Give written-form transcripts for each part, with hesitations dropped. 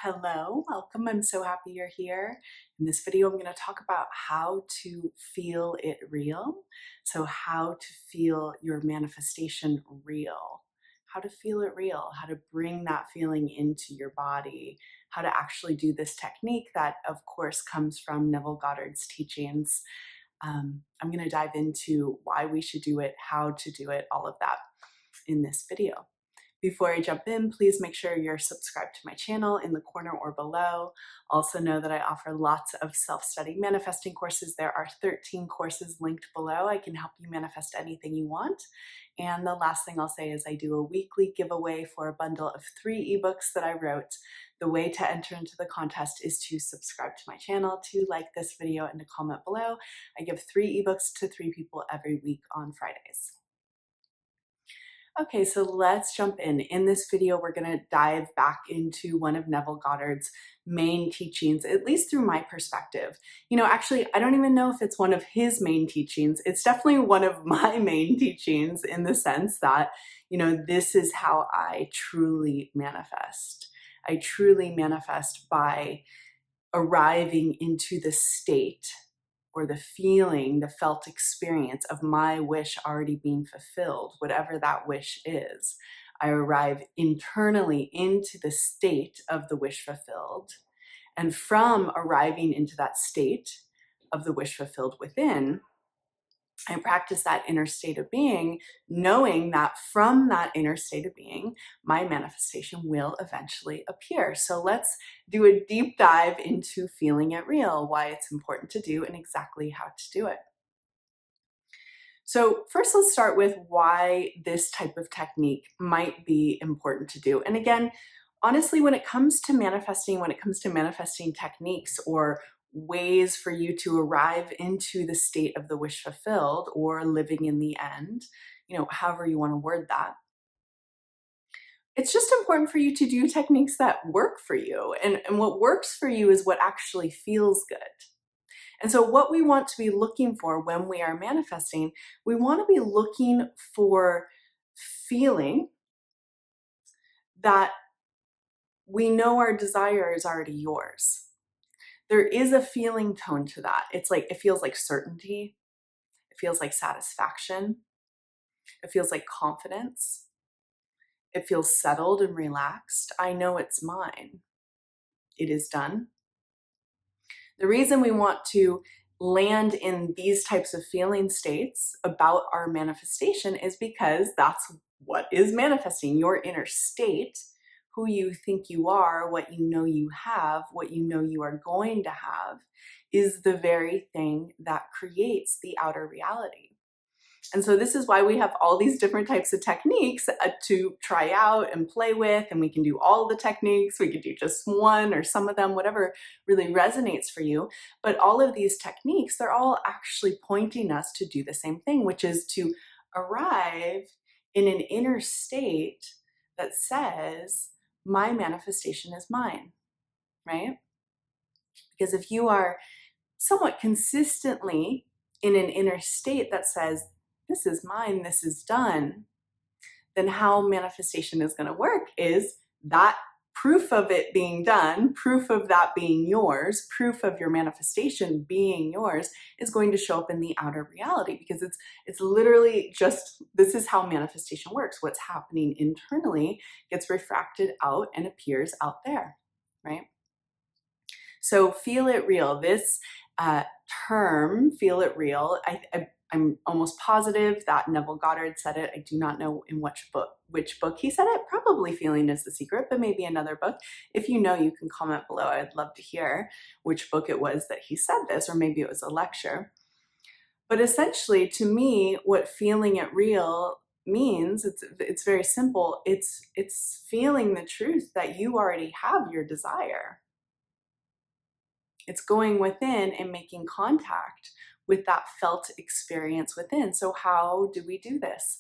Hello, welcome. I'm so happy you're here. In this video, I'm going to talk about how to feel it real. So how to feel your manifestation real, how to feel it real, how to bring that feeling into your body, how to actually do this technique that, of course, comes from Neville Goddard's teachings. I'm going to dive into why we should do it, how to do it, all of that in this video. Before I jump in, please make sure you're subscribed to my channel in the corner or below. Also know that I offer lots of self-study manifesting courses. There are 13 courses linked below. I can help you manifest anything you want. And the last thing I'll say is I do a weekly giveaway for a bundle of 3 ebooks that I wrote. The way to enter into the contest is to subscribe to my channel, to like this video, and to comment below. I give 3 ebooks to 3 people every week on Fridays. Okay, so let's jump in. In this video, we're going to dive back into one of Neville Goddard's main teachings, at least through my perspective. Actually, I don't even know if it's one of his main teachings. It's definitely one of my main teachings in the sense that, this is how I truly manifest. I truly manifest by arriving into the state or the feeling, the felt experience of my wish already being fulfilled, whatever that wish is. I arrive internally into the state of the wish fulfilled. And from arriving into that state of the wish fulfilled within, I practice that inner state of being, knowing that from that inner state of being, my manifestation will eventually appear. So let's do a deep dive into feeling it real, why it's important to do, and exactly how to do it. So first, let's start with why this type of technique might be important to do. And again, honestly, when it comes to manifesting techniques or ways for you to arrive into the state of the wish fulfilled or living in the end, however you want to word that, it's just important for you to do techniques that work for you. And what works for you is what actually feels good. And so what we want to be looking for when we are manifesting, we want to be looking for feeling that we know our desire is already yours. There is a feeling tone to that. It feels like certainty. It feels like satisfaction. It feels like confidence. It feels settled and relaxed. I know it's mine. It is done. The reason we want to land in these types of feeling states about our manifestation is because that's what is manifesting. Your inner state, who you think you are, what you know you have, what you know you are going to have, is the very thing that creates the outer reality. And so this is why we have all these different types of techniques to try out and play with, and we can do all the techniques, we could do just one or some of them, whatever really resonates for you. But all of these techniques, they're all actually pointing us to do the same thing, which is to arrive in an inner state that says, my manifestation is mine, right? Because if you are somewhat consistently in an inner state that says, this is mine, this is done, then how manifestation is going to work is that proof of it being done, proof of that being yours, proof of your manifestation being yours is going to show up in the outer reality, because it's literally just, this is how manifestation works. What's happening internally gets refracted out and appears out there, right? So feel it real. This term, feel it real, I'm almost positive that Neville Goddard said it. I do not know in which book he said it. Probably Feeling is the Secret, but maybe another book. If you know, you can comment below. I'd love to hear which book it was that he said this, or maybe it was a lecture. But essentially, to me, what feeling it real means, it's very simple. It's feeling the truth that you already have your desire. It's going within and making contact with that felt experience within. So how do we do this?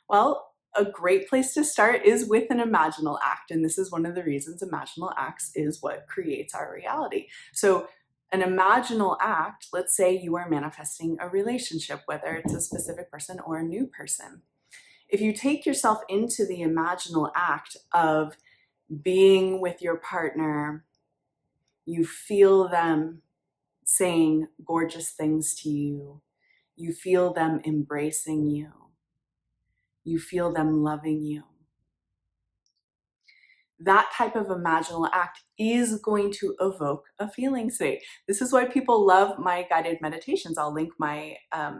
Well, a great place to start is with an imaginal act. And this is one of the reasons imaginal acts is what creates our reality. So an imaginal act, let's say you are manifesting a relationship, whether it's a specific person or a new person. If you take yourself into the imaginal act of being with your partner, You feel them saying gorgeous things to you. You feel them embracing you. You feel them loving you. That type of imaginal act is going to evoke a feeling state. This is why people love my guided meditations. I'll link my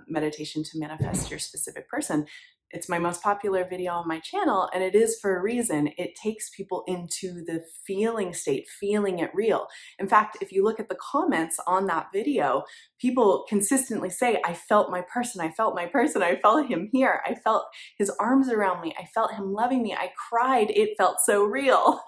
meditation to manifest your specific person. It's my most popular video on my channel, and it is for a reason. It takes people into the feeling state, feeling it real. In fact, if you look at the comments on that video, people consistently say, I felt my person, I felt my person, I felt him here, I felt his arms around me, I felt him loving me, I cried, it felt so real.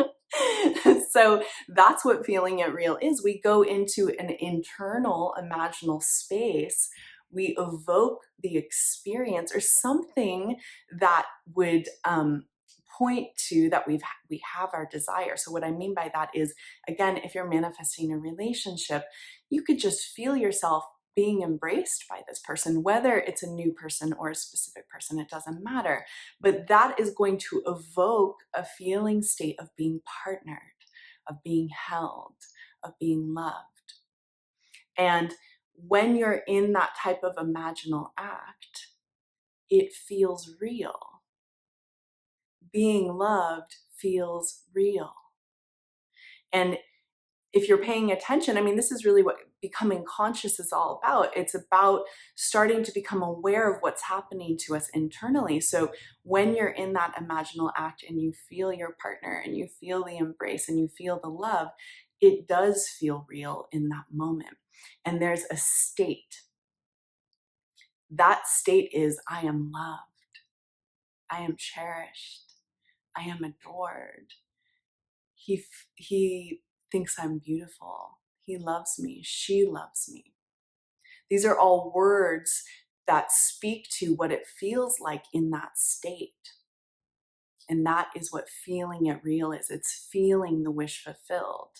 So that's what feeling it real is. We go into an internal imaginal space. We evoke the experience or something that would point to that we have our desire. So what I mean by that is, again, if you're manifesting a relationship, you could just feel yourself being embraced by this person, whether it's a new person or a specific person, it doesn't matter. But that is going to evoke a feeling state of being partnered, of being held, of being loved. And when you're in that type of imaginal act, it feels real. Being loved feels real. And if you're paying attention, I mean, this is really what becoming conscious is all about. It's about starting to become aware of what's happening to us internally. So when you're in that imaginal act and you feel your partner and you feel the embrace and you feel the love, it does feel real in that moment. And there's a state. That state is, I am loved. I am cherished. I am adored. He thinks I'm beautiful. He loves me. She loves me. These are all words that speak to what it feels like in that state. And that is what feeling it real is. It's feeling the wish fulfilled.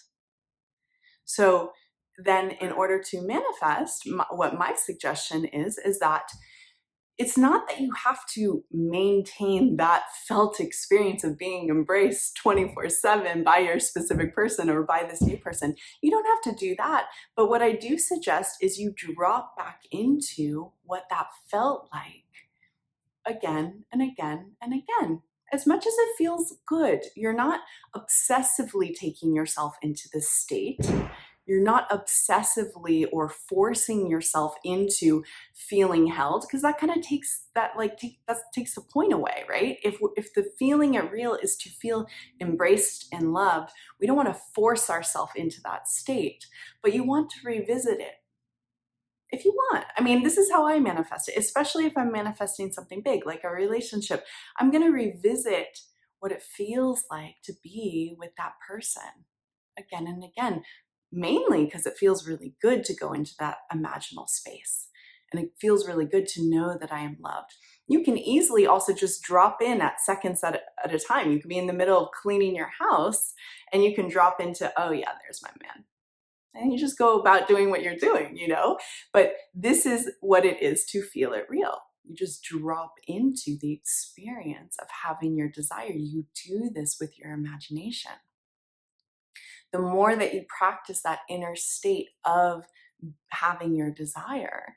So then in order to manifest, what my suggestion is that it's not that you have to maintain that felt experience of being embraced 24/7 by your specific person or by this new person. You don't have to do that. But what I do suggest is you drop back into what that felt like again and again and again. As much as it feels good, you're not obsessively taking yourself into this state. You're not obsessively or forcing yourself into feeling held, because that kind of takes that takes the point away, right? If the feeling it real is to feel embraced and loved, we don't want to force ourselves into that state, but you want to revisit it if you want. I mean, this is how I manifest it, especially if I'm manifesting something big like a relationship. I'm going to revisit what it feels like to be with that person again and again, mainly because it feels really good to go into that imaginal space. And it feels really good to know that I am loved. You can easily also just drop in at seconds at a time. You can be in the middle of cleaning your house and you can drop into, oh yeah, there's my man. And you just go about doing what you're doing, But this is what it is to feel it real. You just drop into the experience of having your desire. You do this with your imagination. The more that you practice that inner state of having your desire,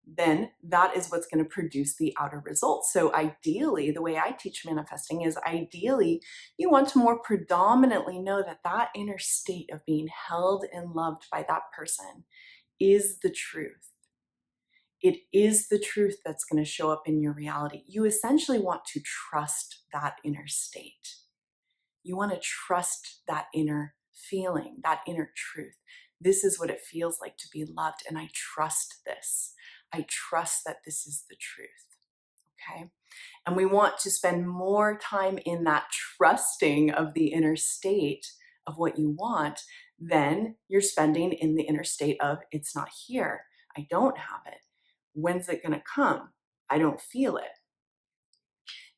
then that is what's going to produce the outer results. So ideally, the way I teach manifesting is ideally, you want to more predominantly know that that inner state of being held and loved by that person is the truth. It is the truth that's going to show up in your reality. You essentially want to trust that inner state. You want to trust that inner feeling, that inner truth. This is what it feels like to be loved, and I trust this. I trust that this is the truth, okay? And we want to spend more time in that trusting of the inner state of what you want than you're spending in the inner state of, it's not here, I don't have it. When's it gonna come? I don't feel it.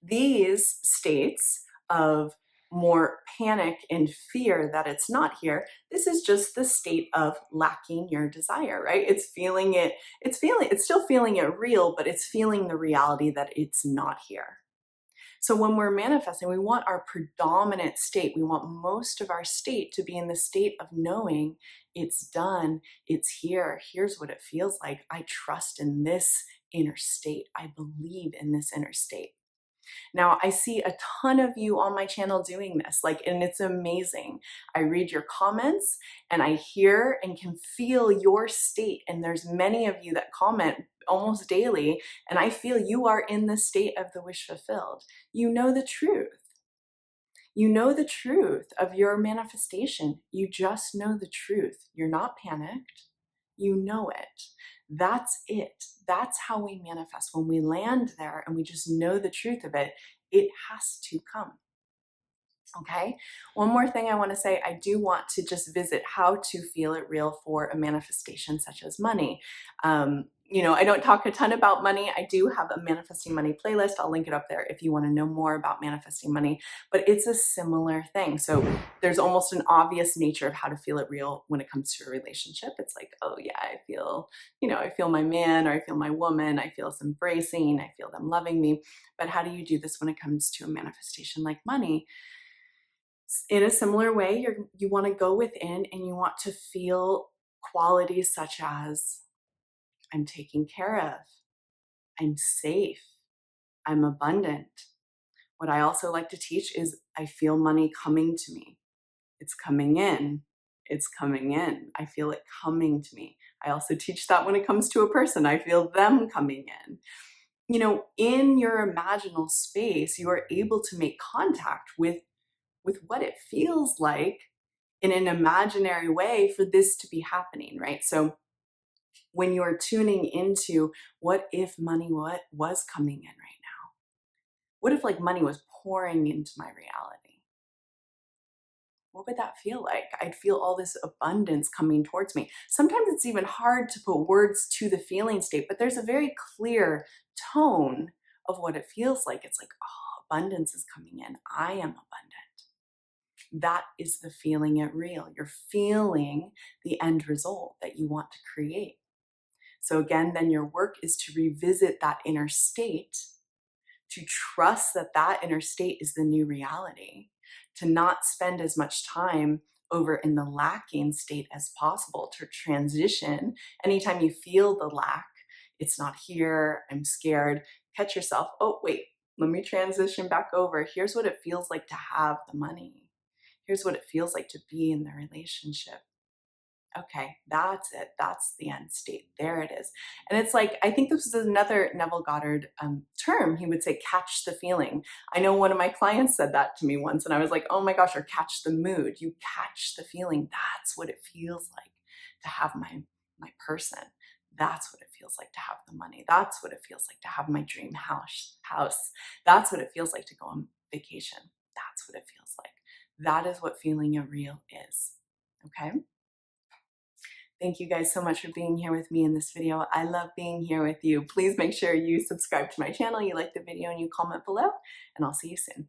These states of more panic and fear that it's not here, this is just the state of lacking your desire, right? It's still feeling it real, but it's feeling the reality that it's not here. So when we're manifesting, we want our predominant state, we want most of our state to be in the state of knowing it's done, it's here, here's what it feels like. I trust in this inner state. I believe in this inner state. Now, I see a ton of you on my channel doing this, and it's amazing. I read your comments and I hear and can feel your state. And there's many of you that comment almost daily, and I feel you are in the state of the wish fulfilled. You know the truth. You know the truth of your manifestation. You just know the truth. You're not panicked. You know it. That's it. That's how we manifest. When we land there and we just know the truth of it, it has to come. Okay. One more thing I want to say, I do want to just visit how to feel it real for a manifestation such as money. I don't talk a ton about money. I do have a manifesting money playlist. I'll link it up there if you want to know more about manifesting money, but it's a similar thing. So there's almost an obvious nature of how to feel it real when it comes to a relationship. It's like, oh yeah, I feel my man, or I feel my woman, I feel us embracing, I feel them loving me. But how do you do this when it comes to a manifestation like money? In a similar way, you want to go within and you want to feel qualities such as I'm taken care of, I'm safe, I'm abundant. What I also like to teach is I feel money coming to me. It's coming in. It's coming in. I feel it coming to me. I also teach that when it comes to a person, I feel them coming in. In your imaginal space, you are able to make contact with what it feels like in an imaginary way for this to be happening, right? So when you're tuning into what if money was coming in right now? What if money was pouring into my reality? What would that feel like? I'd feel all this abundance coming towards me. Sometimes it's even hard to put words to the feeling state, but there's a very clear tone of what it feels like. It's like, oh, abundance is coming in. I am abundant. That is the feeling it real. You're feeling the end result that you want to create. So again, then your work is to revisit that inner state, to trust that that inner state is the new reality, to not spend as much time over in the lacking state as possible, to transition. Anytime you feel the lack, it's not here, I'm scared, catch yourself, oh wait, let me transition back over. Here's what it feels like to have the money. Here's what it feels like to be in the relationship. Okay, that's it. That's the end state. There it is. And it's like, I think this is another Neville Goddard term. He would say, catch the feeling. I know one of my clients said that to me once, and I was like, oh my gosh, or catch the mood. You catch the feeling. That's what it feels like to have my person. That's what it feels like to have the money. That's what it feels like to have my dream house. That's what it feels like to go on vacation. That's what it feels like. That is what feeling it real is. Okay? Thank you guys so much for being here with me in this video. I love being here with you. Please make sure you subscribe to my channel, you like the video, and you comment below, and I'll see you soon.